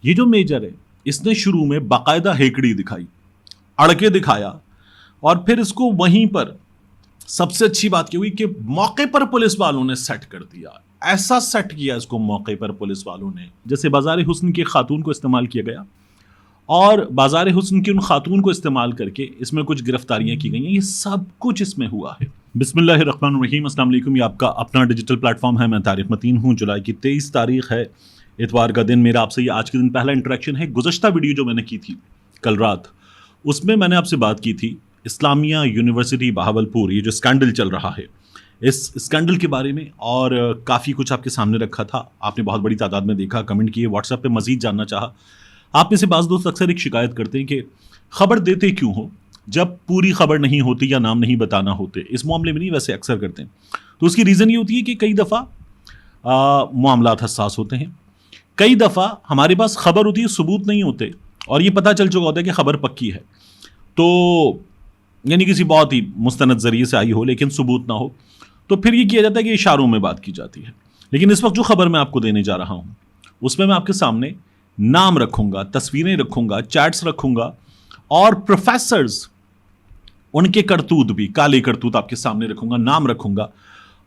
یہ جو میجر ہے اس نے شروع میں باقاعدہ ہیکڑی دکھائی, اڑکے دکھایا, اور پھر اس کو وہیں پر سب سے اچھی بات یہ ہوئی کہ موقع پر پولیس والوں نے سیٹ کر دیا, ایسا سیٹ کیا اس کو موقع پر پولیس والوں نے, جیسے بازار حسن کی خاتون کو استعمال کیا گیا اور بازار حسن کی ان خاتون کو استعمال کر کے اس میں کچھ گرفتاریاں کی گئی ہیں. یہ سب کچھ اس میں ہوا ہے. بسم اللہ الرحمن الرحیم. السلام علیکم. یہ آپ کا اپنا ڈیجیٹل پلیٹ فارم ہے. میں طارق متین ہوں. جولائی کی 23 تاریخ ہے, اتوار کا دن. میرا آپ سے یہ آج کے دن پہلا انٹریکشن ہے. گزشتہ ویڈیو جو میں نے کی تھی کل رات, اس میں نے آپ سے بات کی تھی اسلامیہ یونیورسٹی بہاولپور, یہ جو اسکینڈل چل رہا ہے اس اسکینڈل کے بارے میں, اور کافی کچھ آپ کے سامنے رکھا تھا. آپ نے بہت بڑی تعداد میں دیکھا, کمنٹ کیے, واٹس ایپ پہ مزید جاننا چاہا. آپ میں سے بعض دوست اکثر ایک شکایت کرتے ہیں کہ خبر دیتے کیوں ہو جب پوری خبر نہیں ہوتی یا نام نہیں بتانا ہوتے. اس معاملے میں نہیں, ویسے اکثر کرتے ہیں. تو اس کی ریزن یہ ہوتی ہے کہ کئی دفعہ معاملات حساس ہوتے ہیں, کئی دفعہ ہمارے پاس خبر ہوتی ہے, ثبوت نہیں ہوتے, اور یہ پتہ چل چکا ہوتا ہے کہ خبر پکی ہے, تو یعنی کسی بہت ہی مستند ذریعے سے آئی ہو لیکن ثبوت نہ ہو, تو پھر یہ کیا جاتا ہے کہ اشاروں میں بات کی جاتی ہے. لیکن اس وقت جو خبر میں آپ کو دینے جا رہا ہوں اس میں آپ کے سامنے نام رکھوں گا, تصویریں رکھوں گا, چیٹس رکھوں گا, اور پروفیسرز ان کے کرتوت بھی, کالے کرتوت آپ کے سامنے رکھوں گا, نام رکھوں گا.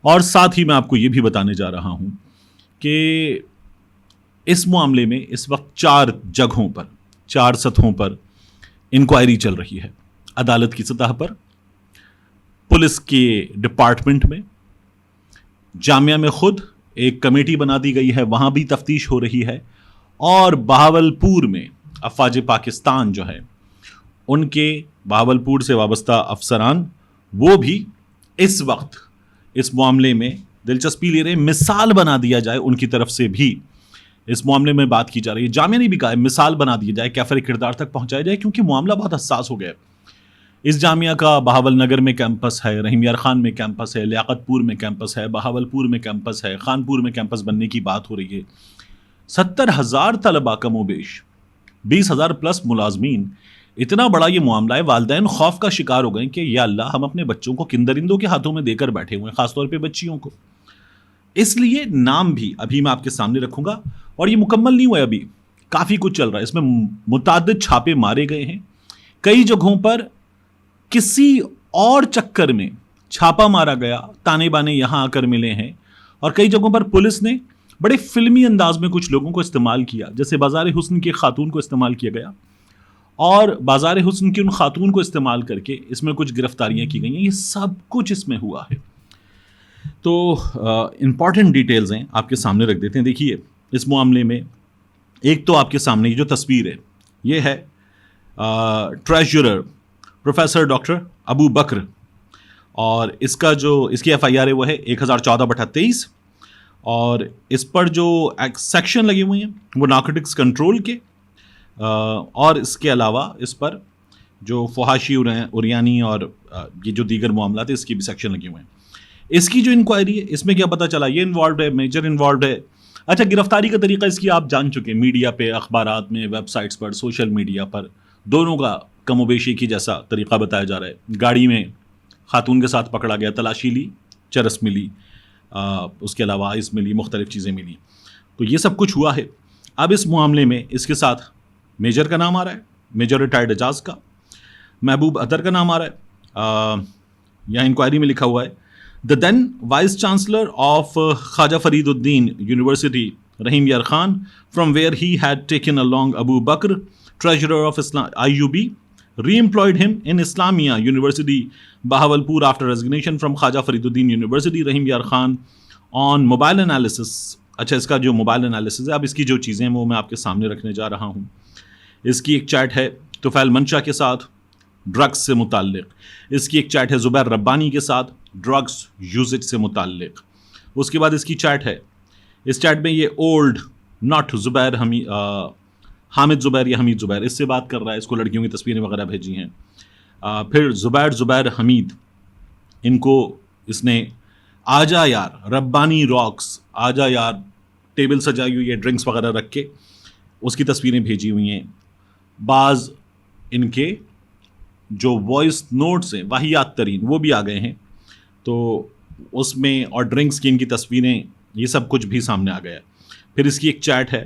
اور ساتھ ہی میں آپ کو یہ بھی بتانے جا رہا ہوں کہ اس معاملے میں اس وقت 4 جگہوں پر, 4 سطحوں پر انکوائری چل رہی ہے. عدالت کی سطح پر, پولیس کے ڈپارٹمنٹ میں, جامعہ میں خود ایک کمیٹی بنا دی گئی ہے, وہاں بھی تفتیش ہو رہی ہے, اور بہاولپور میں افواج پاکستان جو ہے ان کے بہاولپور سے وابستہ افسران, وہ بھی اس وقت اس معاملے میں دلچسپی لے رہے ہیں. مثال بنا دیا جائے ان کی طرف سے بھی اس معاملے میں بات کی جا رہی ہے. جامعہ نے بھی کہا ہے مثال بنا دیا جائے, کیفر کردار تک پہنچایا جائے, کیونکہ معاملہ بہت حساس ہو گیا ہے. اس جامعہ کا بہاول نگر میں کیمپس ہے, رحیم یار خان میں کیمپس ہے, لیاقت پور میں کیمپس ہے, بہاولپور میں کیمپس ہے, خانپور میں کیمپس بننے کی بات ہو رہی ہے. 70,000 طلباء کم و بیش, 20,000 پلس ملازمین. اتنا بڑا یہ معاملہ ہے. والدین خوف کا شکار ہو گئے کہ یا اللہ, ہم اپنے بچوں کو کن درندوں کے ہاتھوں میں دے کر بیٹھے ہوئے ہیں, خاص طور پہ بچیوں کو. اس لیے نام بھی ابھی میں آپ کے سامنے رکھوں گا, اور یہ مکمل نہیں ہوا ہے, ابھی کافی کچھ چل رہا ہے. اس میں متعدد چھاپے مارے گئے ہیں. کئی جگہوں پر کسی اور چکر میں چھاپا مارا گیا, تانے بانے یہاں آ کر ملے ہیں, اور کئی جگہوں پر پولیس نے بڑے فلمی انداز میں کچھ لوگوں کو استعمال کیا, جیسے بازار حسن کی خاتون کو استعمال کیا گیا, اور بازار حسن کی ان خاتون کو استعمال کر کے اس میں کچھ گرفتاریاں کی گئی ہیں. یہ سب کچھ اس میں ہوا ہے. تو امپورٹنٹ ڈیٹیلز ہیں, آپ کے سامنے رکھ دیتے ہیں. دیکھیے اس معاملے میں ایک تو آپ کے سامنے یہ جو تصویر ہے, یہ ہے ٹریجرر پروفیسر ڈاکٹر ابو بکر, اور اس کا جو اس کی ایف آئی آر ہے وہ ہے 1014/23, اور اس پر جو سیکشن لگے ہوئے ہیں وہ نارکوٹکس کنٹرول کے, اور اس کے علاوہ اس پر جو فحاشی اوریانی اور یہ جو دیگر معاملات ہیں اس کی بھی سیکشن لگے ہوئے ہیں. اس کی جو انکوائری ہے اس میں کیا پتہ چلا, یہ انوالوڈ ہے, میجر انوالوڈ ہے. اچھا, گرفتاری کا طریقہ اس کی آپ جان چکے ہیں, میڈیا پہ, اخبارات میں, ویب سائٹس پر, سوشل میڈیا پر, دونوں کا کم و بیشی کی جیسا طریقہ بتایا جا رہا ہے. گاڑی میں خاتون کے ساتھ پکڑا گیا, تلاشی لی, چرس ملی, اس کے علاوہ آئس ملی, مختلف چیزیں ملی. تو یہ سب کچھ ہوا ہے. اب اس معاملے میں اس کے ساتھ میجر کا نام آ رہا ہے, میجر ریٹائرڈ اعجاز کا, محبوب اطہر کا نام آ رہا ہے. یہاں انکوائری میں لکھا ہوا ہے the then vice chancellor of Khaja Farid Uddin University Rahim Yar Khan, from where he had taken along Abu Bakr, treasurer of IUB, re-employed him in Islamia University Bahawalpur after resignation from Khaja Fariduddin University Rahim Yar Khan on mobile analysis. اچھا, اس کا جو mobile analysis ہے, اب اس کی جو چیزیں ہیں وہ میں آپ کے سامنے رکھنے جا رہا ہوں. اس کی ایک چیٹ ہے طفیل منشا کے ساتھ ڈرگس سے متعلق. اس کی ایک چیٹ ہے زبیر ربانی کے ساتھ ڈرگس یوزج سے متعلق. اس کے بعد اس کی چیٹ ہے, اس چیٹ میں یہ اولڈ ناٹ زبیر حامد زبیر یا حمید زبیر, اس سے بات کر رہا ہے, اس کو لڑکیوں کی تصویریں وغیرہ بھیجی ہیں. پھر زبیر حمید, ان کو اس نے آجا یار ربانی راکس, آجا یار ٹیبل سجائی ہوئی ہے ڈرنکس وغیرہ رکھ کے, اس کی تصویریں بھیجی ہوئی ہیں. بعض ان کے جو وائس نوٹس ہیں واہیات ترین وہ بھی آ گئے ہیں, تو اس میں اور ڈرنکس کی ان کی تصویریں, یہ سب کچھ بھی سامنے آ گیا. پھر اس کی ایک چیٹ ہے,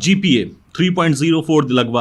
GPA 3.04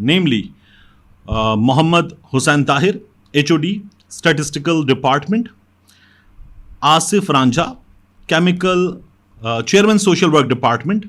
namely Mohammad Hussain Tahir, HOD Statistical Department, Asif Ranjha, Chemical Chairman Social Work Department,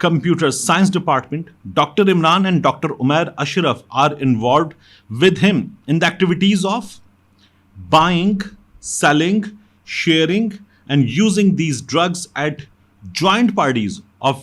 Computer Science Department, Dr. Imran and Dr. Umair Ashraf are involved with him in the activities of buying, selling, sharing and using these drugs at joint parties of।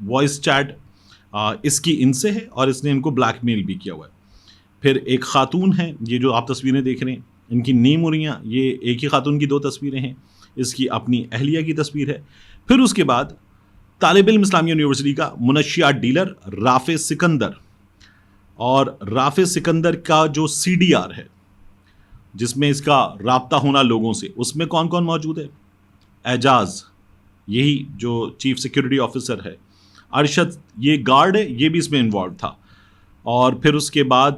وائس چیٹ اس کی ان سے ہے اور اس نے ان کو بلیک میل بھی کیا ہوا ہے. پھر ایک خاتون ہیں, یہ جو آپ تصویریں دیکھ رہے ہیں ان کی نیم ہو رہی ہیں, یہ ایک ہی خاتون کی 2 تصویریں ہیں, اس کی اپنی اہلیہ کی تصویر ہے. پھر اس کے بعد طالب علم اسلامیہ یونیورسٹی کا منشیات ڈیلر رافع سکندر, اور رافع سکندر کا جو CDR ہے جس میں اس کا رابطہ ہونا لوگوں سے, اس میں کون کون موجود ہے؟ اعجاز, یہی جو چیف سیکیورٹی آفیسر ہے. ارشد, یہ گارڈ ہے, یہ بھی اس میں انوالو تھا. اور پھر اس کے بعد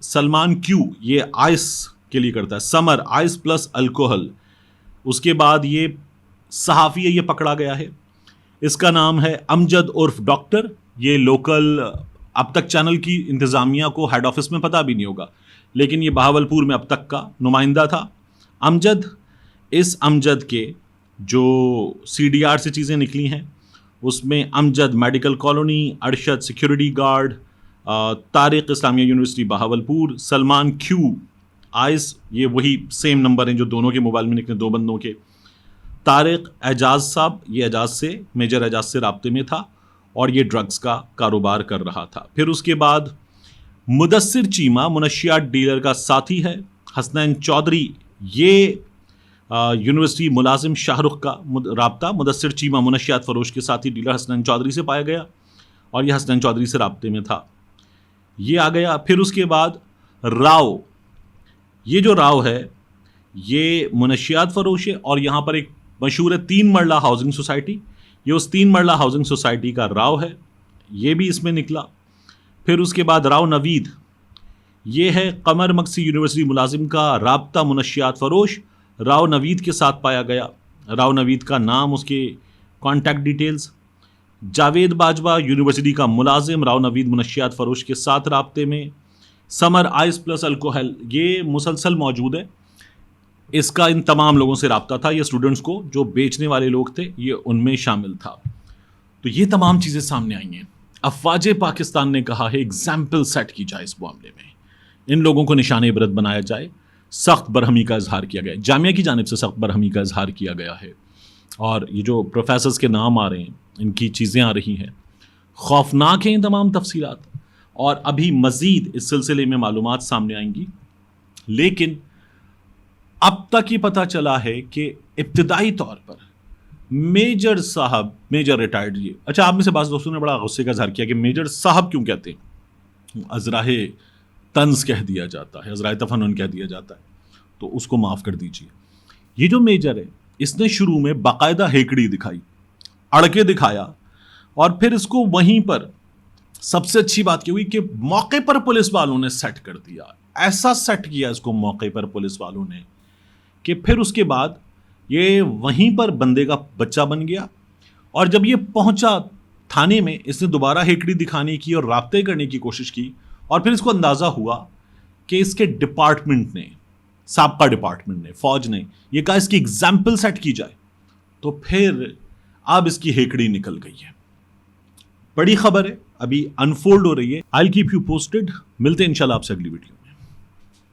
سلمان کیو, یہ آئس کے لیے کرتا ہے, سمر آئس پلس الکوہل. اس کے بعد یہ صحافی ہے, یہ پکڑا گیا ہے, اس کا نام ہے امجد عرف ڈاکٹر. یہ لوکل, اب تک چینل کی انتظامیہ کو ہیڈ آفس میں پتہ بھی نہیں ہوگا, لیکن یہ بہاولپور میں اب تک کا نمائندہ تھا. امجد, اس امجد کے جو CDR سے چیزیں نکلی ہیں اس میں Amjad medical colony, Arshad security guard, Tariq Islamia university Bahawalpur, Salman کیو آئس, یہ وہی سیم نمبر ہیں جو دونوں کے موبائل میں نکلے 2 بندوں کے. طارق اعجاز صاحب, یہ اعجاز سے, میجر اعجاز سے رابطے میں تھا اور یہ ڈرگز کا کاروبار کر رہا تھا. پھر اس کے بعد مدثر چیمہ منشیات ڈیلر کا ساتھی ہے. حسنین چودھری, یہ یونیورسٹی ملازم شاہ رخ کا رابطہ. مدثر چیمہ منشیات فروش کے ساتھی ڈیلر حسنین چودھری سے پایا گیا اور یہ حسنین چودھری سے رابطے میں تھا, یہ آ گیا. پھر اس کے بعد راؤ, یہ جو راؤ ہے یہ منشیات فروش ہے اور یہاں پر ایک مشہور ہے 3 مرلہ ہاؤسنگ سوسائٹی, یہ اس 3 مرلہ ہاؤسنگ سوسائٹی کا راؤ ہے, یہ بھی اس میں نکلا. پھر اس کے بعد راؤ نوید, یہ ہے قمر مکسی یونیورسٹی ملازم کا رابطہ منشیات فروش, راؤ نوید کے ساتھ پایا گیا. راؤ نوید کا نام, اس کے contact details. Javed Bajwa university کا ملازم, راؤ نوید منشیات فروش کے ساتھ رابطے میں. سمر آئس پلس الکوہل, یہ مسلسل موجود ہے, اس کا ان تمام لوگوں سے رابطہ تھا. یہ اسٹوڈنٹس کو جو بیچنے والے لوگ تھے یہ ان میں شامل تھا. تو یہ تمام چیزیں سامنے آئی ہیں. افواج پاکستان نے کہا ہے ایگزامپل سیٹ کی جائے اس معاملے میں, ان لوگوں کو نشان عبرت بنایا جائے. سخت برہمی کا اظہار کیا گیا, جامعہ کی جانب سے سخت برہمی کا اظہار کیا گیا ہے. اور یہ جو پروفیسرز کے نام آ رہے ہیں, ان کی چیزیں آ رہی ہیں, خوفناک ہیں یہ تمام تفصیلات. اور ابھی مزید اس سلسلے میں معلومات سامنے آئیں گی, لیکن اب تک یہ پتہ چلا ہے کہ ابتدائی طور پر میجر صاحب, میجر ریٹائرڈ, یہ اچھا آپ میں سے بعض دوستوں نے بڑا غصے کا اظہار کیا کہ میجر صاحب کیوں کہتے ہیں, ازراہ طنز کہہ دیا جاتا ہے, ازراہ تفنن کہہ دیا جاتا ہے, تو اس کو معاف کر دیجیے. یہ جو میجر ہے اس نے شروع میں باقاعدہ ہیکڑی دکھائی, اڑکے دکھایا, اور پھر اس کو وہیں پر سب سے اچھی بات یہ ہوئی کہ موقع پر پولیس والوں نے سیٹ کر دیا. ایسا سیٹ کیا اس کو موقع پر پولیس والوں نے کہ پھر اس کے بعد یہ وہیں پر بندے کا بچہ بن گیا. اور جب یہ پہنچا تھانے میں, اس نے دوبارہ ہیکڑی دکھانے کی اور رابطے کرنے کی کوشش کی, اور پھر اس کو اندازہ ہوا کہ اس کے ڈپارٹمنٹ نے, سابقہ ڈپارٹمنٹ نے, فوج نے یہ کہا اس کی ایگزامپل سیٹ کی جائے, تو پھر اب اس کی ہیکڑی نکل گئی ہے. بڑی خبر ہے, ابھی انفولڈ ہو رہی ہے. I'll keep you posted. ملتے ہیں انشاءاللہ آپ سے اگلی ویڈیو.